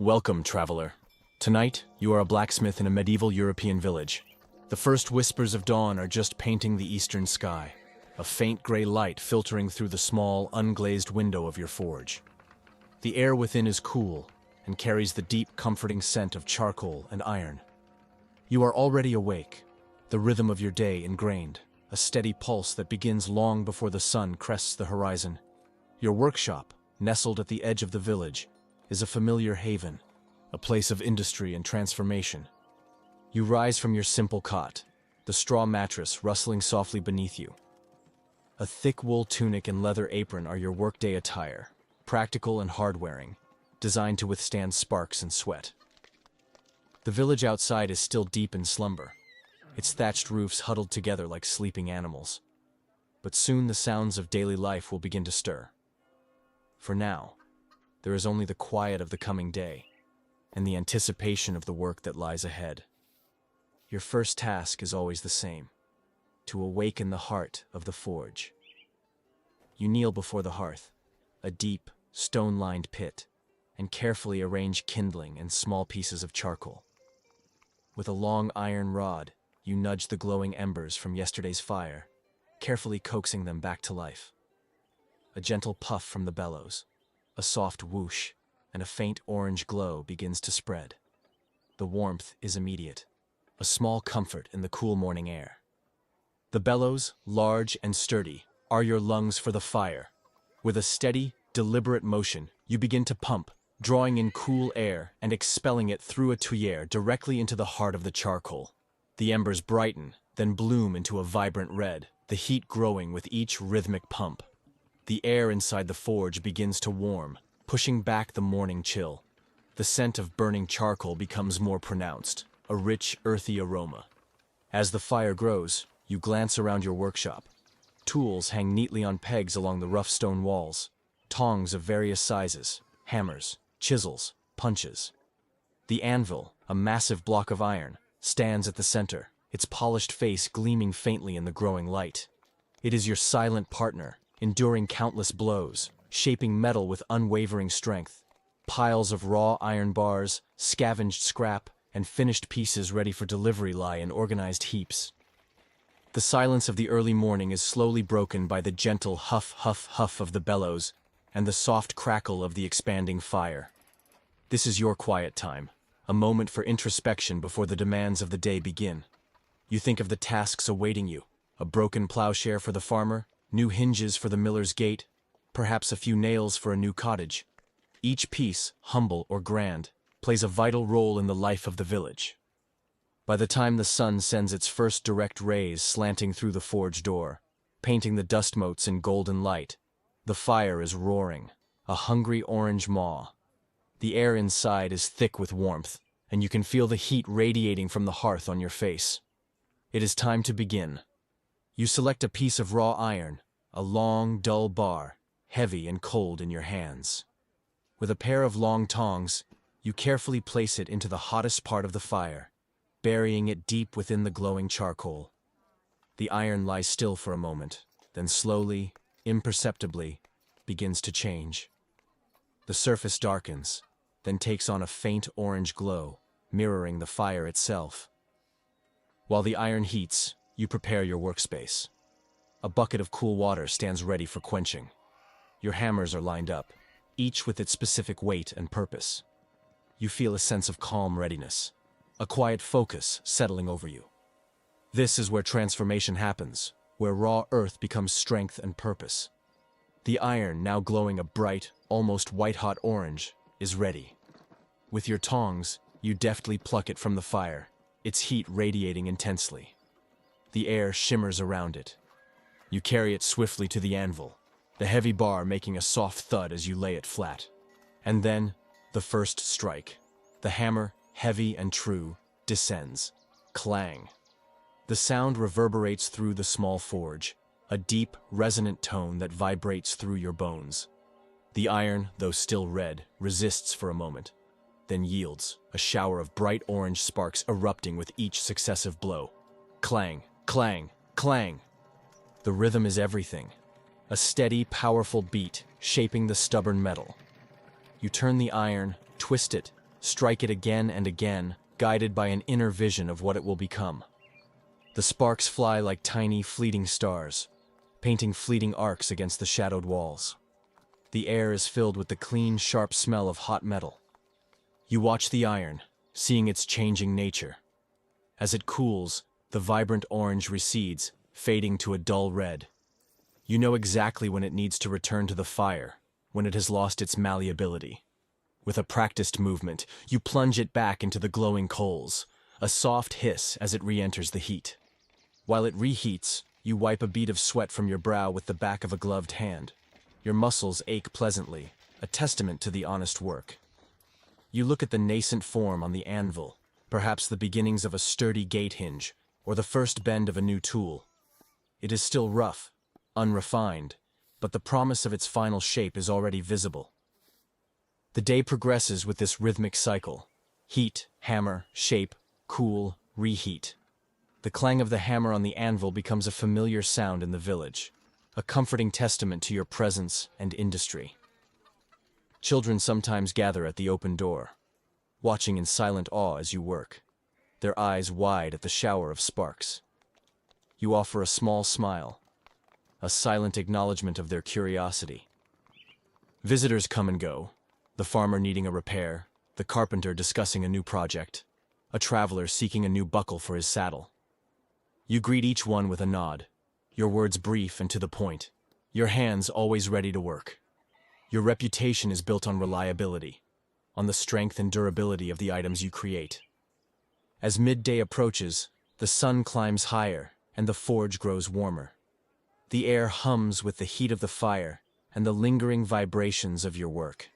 Welcome, traveler. Tonight, you are a blacksmith in a medieval European village. The first whispers of dawn are just painting the eastern sky, a faint gray light filtering through the small, unglazed window of your forge. The air within is cool and carries the deep, comforting scent of charcoal and iron. You are already awake, the rhythm of your day ingrained, a steady pulse that begins long before the sun crests the horizon. Your workshop, nestled at the edge of the village, is a familiar haven, a place of industry and transformation. You rise from your simple cot, the straw mattress rustling softly beneath you. A thick wool tunic and leather apron are your workday attire, practical and hard-wearing, designed to withstand sparks and sweat. The village outside is still deep in slumber, its thatched roofs huddled together like sleeping animals. But soon the sounds of daily life will begin to stir. For now, there is only the quiet of the coming day, and the anticipation of the work that lies ahead. Your first task is always the same: to awaken the heart of the forge. You kneel before the hearth, a deep, stone-lined pit, and carefully arrange kindling and small pieces of charcoal. With a long iron rod, you nudge the glowing embers from yesterday's fire, carefully coaxing them back to life. A gentle puff from the bellows, a soft whoosh, and a faint orange glow begins to spread. The warmth is immediate, a small comfort in the cool morning air. The bellows, large and sturdy, are your lungs for the fire. With a steady, deliberate motion, you begin to pump, drawing in cool air and expelling it through a tuyere directly into the heart of the charcoal. The embers brighten, then bloom into a vibrant red, the heat growing with each rhythmic pump. The air inside the forge begins to warm, pushing back the morning chill. The scent of burning charcoal becomes more pronounced, a rich, earthy aroma. As the fire grows, you glance around your workshop. Tools hang neatly on pegs along the rough stone walls, tongs of various sizes, hammers, chisels, punches. The anvil, a massive block of iron, stands at the center, its polished face gleaming faintly in the growing light. It is your silent partner, enduring countless blows, shaping metal with unwavering strength. Piles of raw iron bars, scavenged scrap, and finished pieces ready for delivery lie in organized heaps. The silence of the early morning is slowly broken by the gentle huff-huff-huff of the bellows and the soft crackle of the expanding fire. This is your quiet time, a moment for introspection before the demands of the day begin. You think of the tasks awaiting you: a broken plowshare for the farmer, new hinges for the miller's gate, perhaps a few nails for a new cottage. Each piece, humble or grand, plays a vital role in the life of the village. By the time the sun sends its first direct rays slanting through the forge door, painting the dust motes in golden light, the fire is roaring, a hungry orange maw. The air inside is thick with warmth, and you can feel the heat radiating from the hearth on your face. It is time to begin. You select a piece of raw iron, a long, dull bar, heavy and cold in your hands. With a pair of long tongs, you carefully place it into the hottest part of the fire, burying it deep within the glowing charcoal. The iron lies still for a moment, then slowly, imperceptibly, begins to change. The surface darkens, then takes on a faint orange glow, mirroring the fire itself. While the iron heats, you prepare your workspace. A bucket of cool water stands ready for quenching. Your hammers are lined up, each with its specific weight and purpose. You feel a sense of calm readiness, a quiet focus settling over you. This is where transformation happens, where raw earth becomes strength and purpose. The iron, now glowing a bright, almost white-hot orange, is ready. With your tongs, you deftly pluck it from the fire, its heat radiating intensely. The air shimmers around it. You carry it swiftly to the anvil, the heavy bar making a soft thud as you lay it flat. And then, the first strike. The hammer, heavy and true, descends. Clang. The sound reverberates through the small forge, a deep, resonant tone that vibrates through your bones. The iron, though still red, resists for a moment, then yields, a shower of bright orange sparks erupting with each successive blow. Clang, clang, clang. The rhythm is everything. A steady, powerful beat shaping the stubborn metal. You turn the iron, twist it, Strike it again and again, guided by an inner vision of what it will become. The sparks fly like tiny, fleeting stars, painting fleeting arcs against the shadowed walls. The air is filled with the clean, sharp smell of hot metal. You watch the iron, seeing its changing nature. As it cools, the vibrant orange recedes, fading to a dull red. You know exactly when it needs to return to the fire, when it has lost its malleability. With a practiced movement, you plunge it back into the glowing coals, a soft hiss as it re-enters the heat. While it reheats, you wipe a bead of sweat from your brow with the back of a gloved hand. Your muscles ache pleasantly, a testament to the honest work. You look at the nascent form on the anvil, perhaps the beginnings of a sturdy gate hinge, or the first bend of a new tool. It is still rough, unrefined, but the promise of its final shape is already visible. The day progresses with this rhythmic cycle: heat, hammer, shape, cool, reheat. The clang of the hammer on the anvil becomes a familiar sound in the village, a comforting testament to your presence and industry. Children sometimes gather at the open door, watching in silent awe as you work, their eyes wide at the shower of sparks. You offer a small smile, a silent acknowledgement of their curiosity. Visitors come and go, the farmer needing a repair, the carpenter discussing a new project, a traveler seeking a new buckle for his saddle. You greet each one with a nod, your words brief and to the point, your hands always ready to work. Your reputation is built on reliability, on the strength and durability of the items you create. As midday approaches, the sun climbs higher and the forge grows warmer. The air hums with the heat of the fire and the lingering vibrations of your work.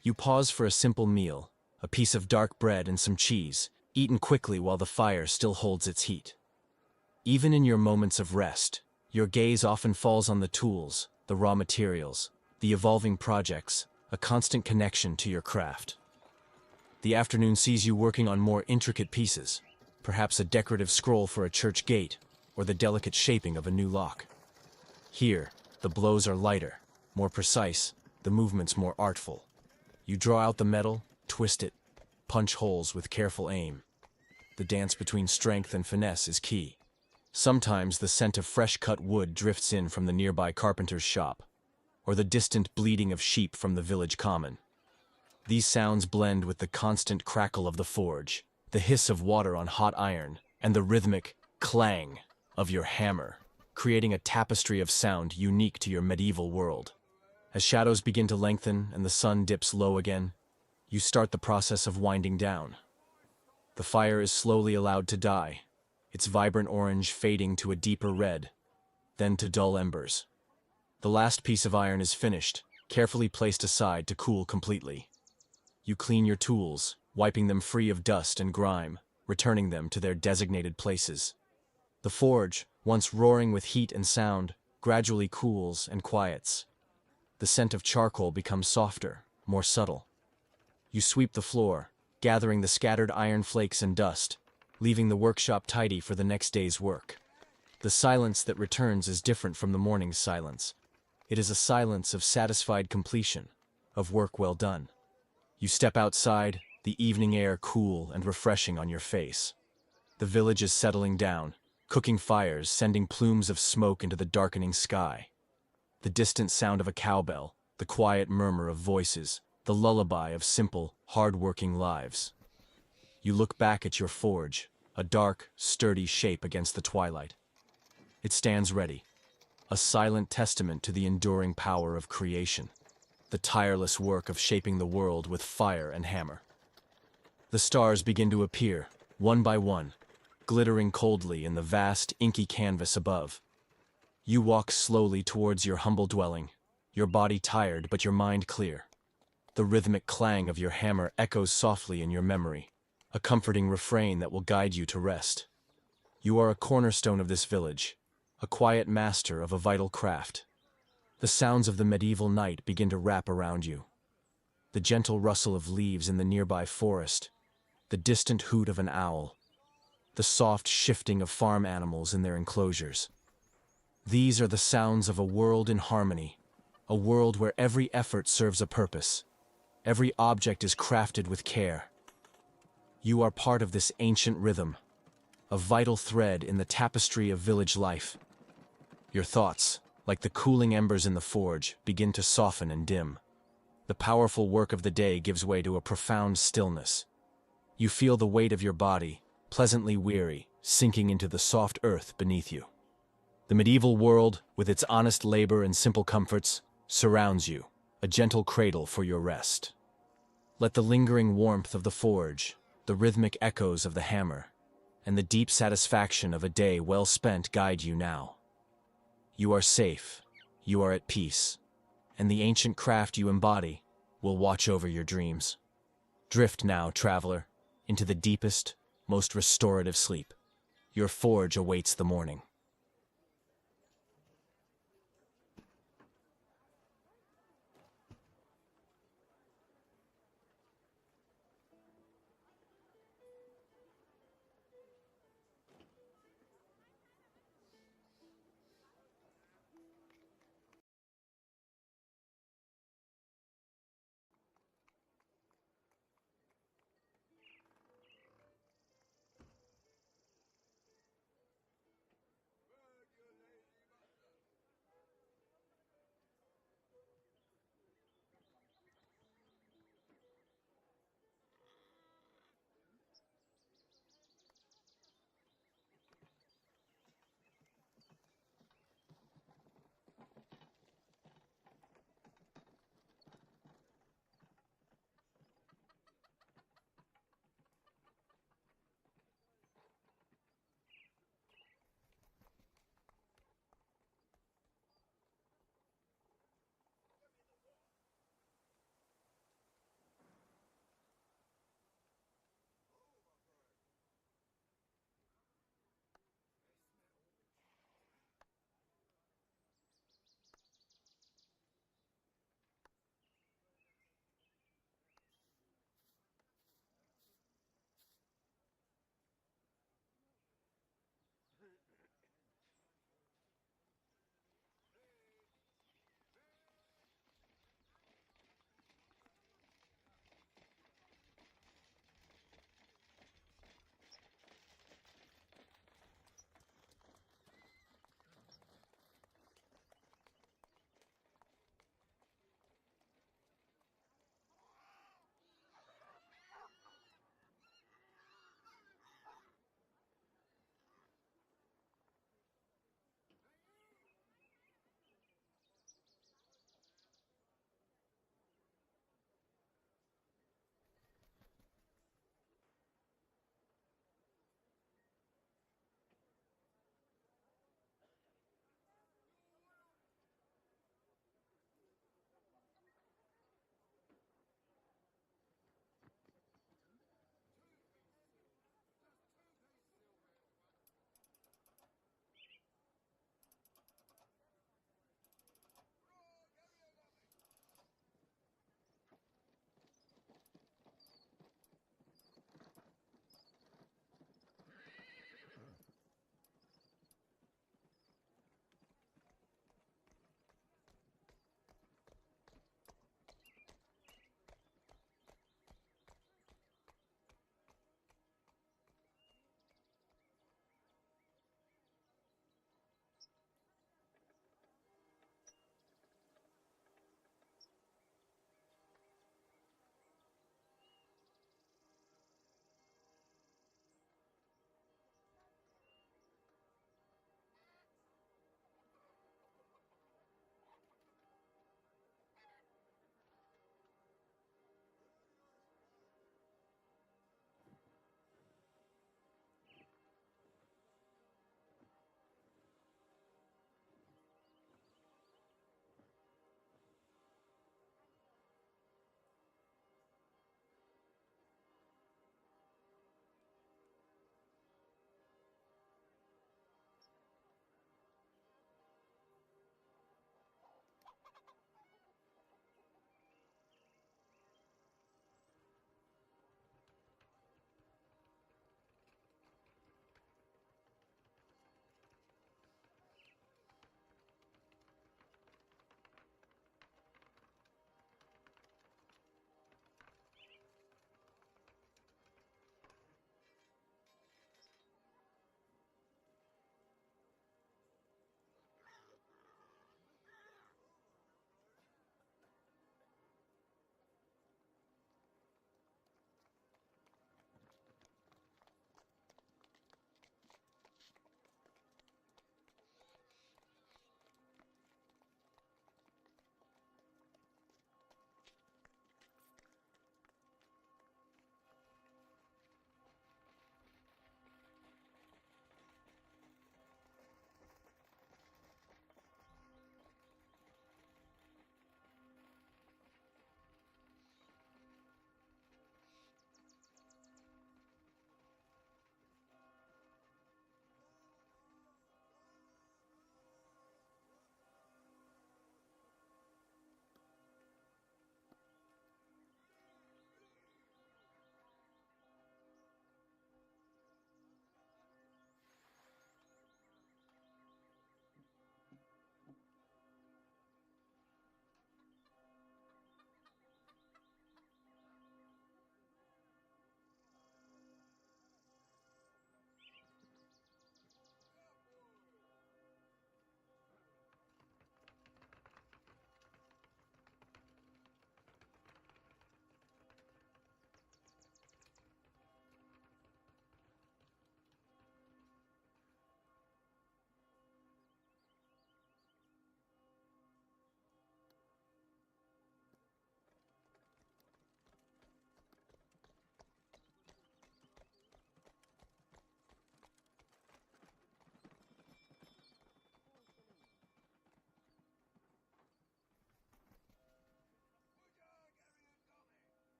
You pause for a simple meal, a piece of dark bread and some cheese, eaten quickly while the fire still holds its heat. Even in your moments of rest, your gaze often falls on the tools, the raw materials, the evolving projects, a constant connection to your craft. The afternoon sees you working on more intricate pieces, perhaps a decorative scroll for a church gate, or the delicate shaping of a new lock. Here, the blows are lighter, more precise, the movements more artful. You draw out the metal, twist it, punch holes with careful aim. The dance between strength and finesse is key. Sometimes the scent of fresh-cut wood drifts in from the nearby carpenter's shop, or the distant bleating of sheep from the village common. These sounds blend with the constant crackle of the forge, the hiss of water on hot iron, and the rhythmic clang of your hammer, creating a tapestry of sound unique to your medieval world. As shadows begin to lengthen and the sun dips low again, you start the process of winding down. The fire is slowly allowed to die, its vibrant orange fading to a deeper red, then to dull embers. The last piece of iron is finished, carefully placed aside to cool completely. You clean your tools, wiping them free of dust and grime, returning them to their designated places. The forge, once roaring with heat and sound, gradually cools and quiets. The scent of charcoal becomes softer, more subtle. You sweep the floor, gathering the scattered iron flakes and dust, leaving the workshop tidy for the next day's work. The silence that returns is different from the morning's silence. It is a silence of satisfied completion, of work well done. You step outside, the evening air cool and refreshing on your face. The village is settling down, cooking fires, sending plumes of smoke into the darkening sky. The distant sound of a cowbell, the quiet murmur of voices, the lullaby of simple, hard-working lives. You look back at your forge, a dark, sturdy shape against the twilight. It stands ready, a silent testament to the enduring power of creation, the tireless work of shaping the world with fire and hammer. The stars begin to appear, one by one, glittering coldly in the vast, inky canvas above. You walk slowly towards your humble dwelling, your body tired but your mind clear. The rhythmic clang of your hammer echoes softly in your memory, a comforting refrain that will guide you to rest. You are a cornerstone of this village, a quiet master of a vital craft. The sounds of the medieval night begin to wrap around you. The gentle rustle of leaves in the nearby forest, the distant hoot of an owl, the soft shifting of farm animals in their enclosures. These are the sounds of a world in harmony, a world where every effort serves a purpose. Every object is crafted with care. You are part of this ancient rhythm, a vital thread in the tapestry of village life. Your thoughts, like the cooling embers in the forge, begin to soften and dim. The powerful work of the day gives way to a profound stillness. You feel the weight of your body, pleasantly weary, sinking into the soft earth beneath you. The medieval world, with its honest labor and simple comforts, surrounds you, a gentle cradle for your rest. Let the lingering warmth of the forge, the rhythmic echoes of the hammer, and the deep satisfaction of a day well spent guide you now. You are safe, you are at peace, and the ancient craft you embody will watch over your dreams. Drift now, traveler, into the deepest, most restorative sleep. Your forge awaits the morning.